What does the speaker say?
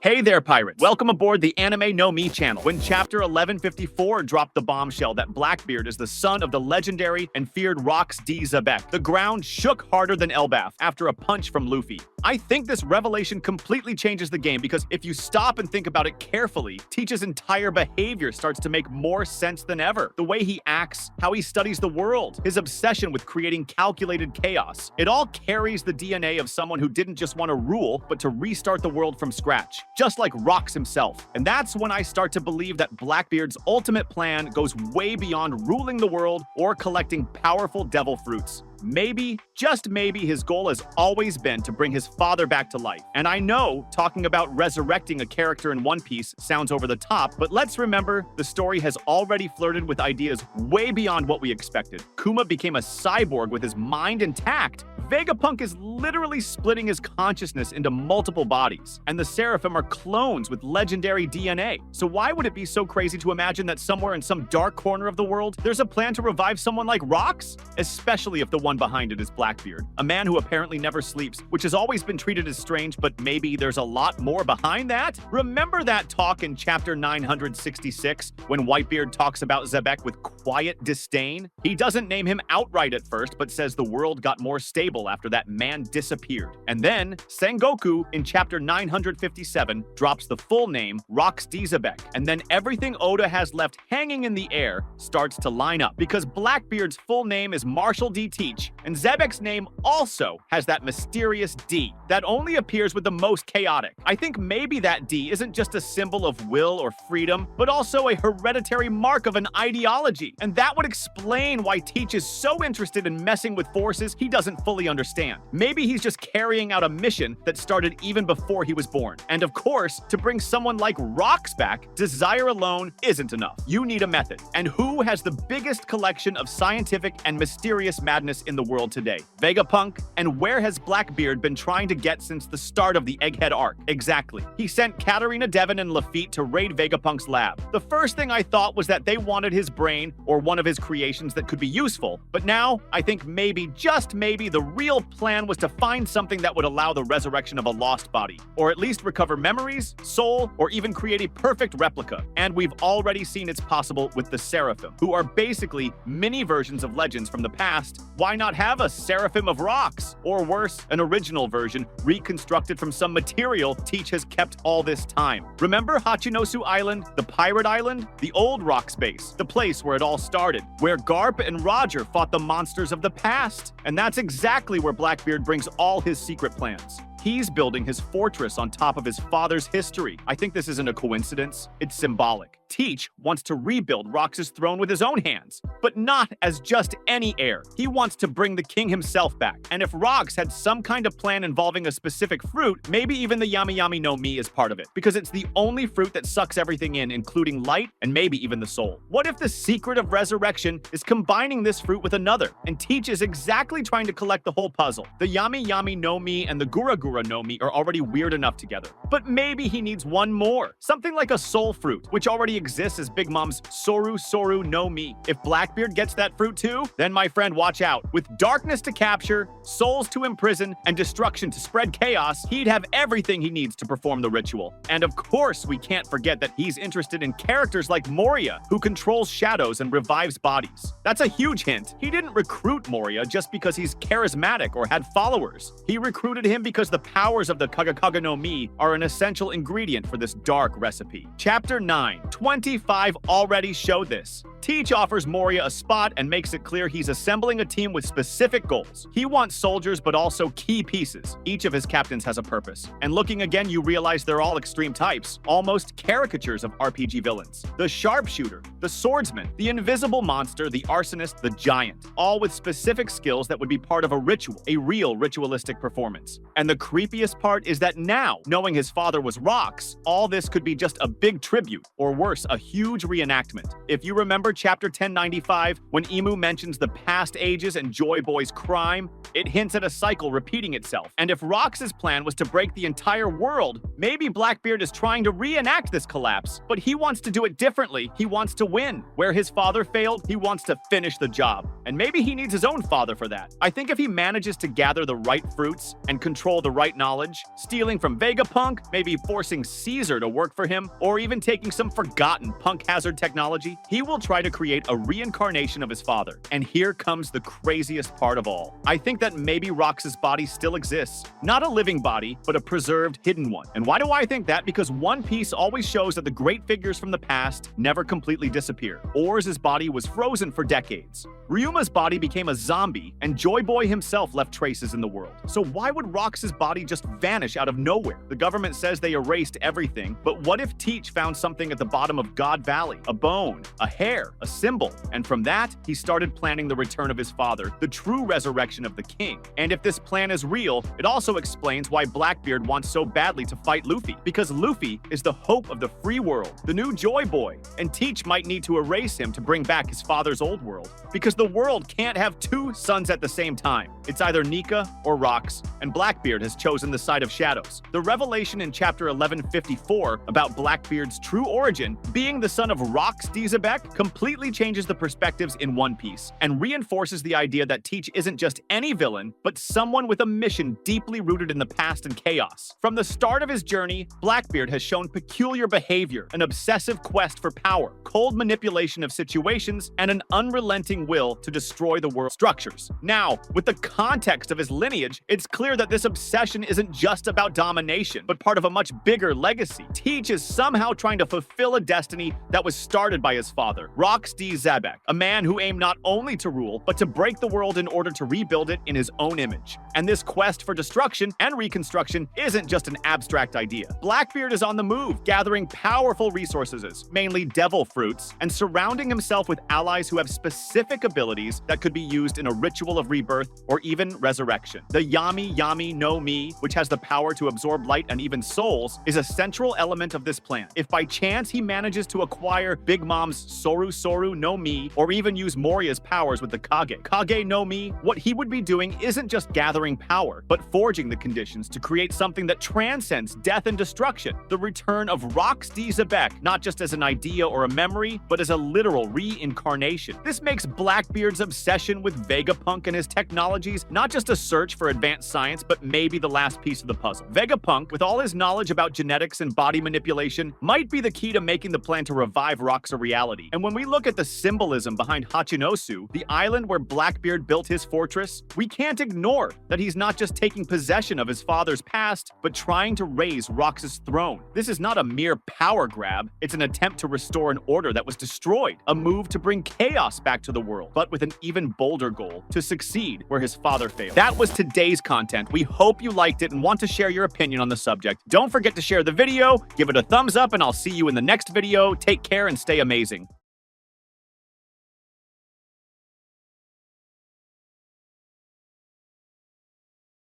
Hey there, pirates! Welcome aboard the Anime No Me channel. When Chapter 1154 dropped the bombshell that Blackbeard is the son of the legendary and feared Rox D. Xebec, the ground shook harder than Elbaf after a punch from Luffy. I think this revelation completely changes the game because if you stop and think about it carefully, Teach's entire behavior starts to make more sense than ever. The way he acts, how he studies the world, his obsession with creating calculated chaos. It all carries the DNA of someone who didn't just want to rule, but to restart the world from scratch. Just like Rox himself. And that's when I start to believe that Blackbeard's ultimate plan goes way beyond ruling the world or collecting powerful devil fruits. Maybe, just maybe, his goal has always been to bring his father back to life. And I know talking about resurrecting a character in One Piece sounds over the top, but let's remember the story has already flirted with ideas way beyond what we expected. Kuma became a cyborg with his mind intact. Vegapunk is literally splitting his consciousness into multiple bodies, and the Seraphim are clones with legendary DNA. So why would it be so crazy to imagine that somewhere in some dark corner of the world, there's a plan to revive someone like Rox? Especially if the one behind it is Blackbeard, a man who apparently never sleeps, which has always been treated as strange, but maybe there's a lot more behind that? Remember that talk in chapter 966 when Whitebeard talks about Xebec with quiet disdain? He doesn't name him outright at first, but says the world got more stable after that man disappeared. And then Sengoku in chapter 957 drops the full name Rox D. Xebec, and then everything Oda has left hanging in the air starts to line up because Blackbeard's full name is Marshall D. Teach, and Xebec's name also has that mysterious D that only appears with the most chaotic. I think maybe that D isn't just a symbol of will or freedom, but also a hereditary mark of an ideology. And that would explain why Teach is so interested in messing with forces he doesn't fully understand. Maybe he's just carrying out a mission that started even before he was born. And of course, to bring someone like Rox back, desire alone isn't enough. You need a method. And who has the biggest collection of scientific and mysterious madness in the world today? Vegapunk? And where has Blackbeard been trying to get since the start of the Egghead arc? Exactly. He sent Katarina Devon and Lafitte to raid Vegapunk's lab. The first thing I thought was that they wanted his brain or one of his creations that could be useful. But now, I think maybe, just maybe, the real plan was to find something that would allow the resurrection of a lost body, or at least recover memories, soul, or even create a perfect replica. And we've already seen it's possible with the Seraphim, who are basically mini versions of legends from the past. Why not have a Seraphim of Rox? Or worse, an original version reconstructed from some material Teach has kept all this time. Remember Hachinosu Island, the pirate island? The old Rox base, the place where it all started, where Garp and Roger fought the monsters of the past. And that's exactly where Blackbeard brings all his secret plans. He's building his fortress on top of his father's history. I think this isn't a coincidence. It's symbolic. Teach wants to rebuild Rox's throne with his own hands, but not as just any heir. He wants to bring the king himself back. And if Rox had some kind of plan involving a specific fruit, maybe even the Yami no Mi is part of it, because it's the only fruit that sucks everything in, including light and maybe even the soul. What if the secret of resurrection is combining this fruit with another, and Teach is exactly trying to collect the whole puzzle? The Yami no Mi and the Gura no Mi are already weird enough together, but maybe he needs one more. Something like a soul fruit, which already exists as Big Mom's Soru no Mi. If Blackbeard gets that fruit too, then my friend, watch out. With darkness to capture, souls to imprison, and destruction to spread chaos, he'd have everything he needs to perform the ritual. And of course, we can't forget that he's interested in characters like Moria, who controls shadows and revives bodies. That's a huge hint. He didn't recruit Moria just because he's charismatic or had followers. He recruited him because the powers of the Kagakaga no Mi are an essential ingredient for this dark recipe. Chapter 9:25 already showed this. Teach offers Moria a spot and makes it clear he's assembling a team with specific goals. He wants soldiers, but also key pieces. Each of his captains has a purpose. And looking again, you realize they're all extreme types, almost caricatures of RPG villains. The sharpshooter, the swordsman, the invisible monster, the arsonist, the giant, all with specific skills that would be part of a ritual, a real ritualistic performance. And the creepiest part is that now, knowing his father was Rox, all this could be just a big tribute, or worse, a huge reenactment. If you remember Remember chapter 1095 when Emu mentions the past ages and Joy Boy's crime? It hints at a cycle repeating itself. And if Rox's plan was to break the entire world, maybe Blackbeard is trying to reenact this collapse. But he wants to do it differently. He wants to win. Where his father failed, he wants to finish the job. And maybe he needs his own father for that. I think if he manages to gather the right fruits and control the right knowledge, stealing from Vegapunk, maybe forcing Caesar to work for him, or even taking some forgotten punk hazard technology, he will try to create a reincarnation of his father. And here comes the craziest part of all. I think that maybe Rox's body still exists. Not a living body, but a preserved hidden one. And why do I think that? Because One Piece always shows that the great figures from the past never completely disappear. Oars' body was frozen for decades. Ryuma's body became a zombie, and Joy Boy himself left traces in the world. So why would Rox's body just vanish out of nowhere? The government says they erased everything, but what if Teach found something at the bottom of God Valley? A bone, a hair, a symbol. And from that, he started planning the return of his father, the true resurrection of the king. And if this plan is real, it also explains why Blackbeard wants so badly to fight Luffy, because Luffy is the hope of the free world, the new Joy Boy, and Teach might need to erase him to bring back his father's old world, because the world can't have two suns at the same time. It's either Nika or Rox, and Blackbeard has chosen the side of shadows. The revelation in chapter 1154 about Blackbeard's true origin, being the son of Rox Xebec, completely changes the perspectives in One Piece, and reinforces the idea that Teach isn't just any villain, but someone with a mission deeply rooted in the past and chaos. From the start of his journey, Blackbeard has shown peculiar behavior, an obsessive quest for power, cold manipulation of situations, and an unrelenting will to destroy the world's structures. Now, with the context of his lineage, it's clear that this obsession isn't just about domination, but part of a much bigger legacy. Teach is somehow trying to fulfill a destiny that was started by his father, Rox Xebec, a man who aimed not only to rule, but to break the world in order to rebuild it in his own image. And this quest for destruction and reconstruction isn't just an abstract idea. Blackbeard is on the move, gathering powerful resources, mainly devil fruits, and surrounding himself with allies who have specific abilities that could be used in a ritual of rebirth or even resurrection. The Yami no Mi, which has the power to absorb light and even souls, is a central element of this plan. If by chance he manages to acquire Big Mom's Soru no Mi, or even use Moria's powers with the Kage no Mi, what he would be doing isn't just gathering power, but forging the conditions to create something that transcends death and destruction. The return of Rox Xebec, not just as an idea or a memory, but as a literal reincarnation. This makes Blackbeard's obsession with Vegapunk and his technologies not just a search for advanced science, but maybe the last piece of the puzzle. Vegapunk, with all his knowledge about genetics and body manipulation, might be the key to making the plan to revive Rox a reality. And when we look at the symbolism behind Hachinosu, the island where Blackbeard built his fortress, we can't ignore that he's not just taking possession of his father's past, but trying to raise Rox's throne. This is not a mere power grab, it's an attempt to restore an order that was destroyed, a move to bring chaos back to the world, but with an even bolder goal, to succeed where his father failed. That was today's content. We hope you liked it and want to share your opinion on the subject. Don't forget to share the video, give it a thumbs up, and I'll see you in the next video. Take care and stay amazing.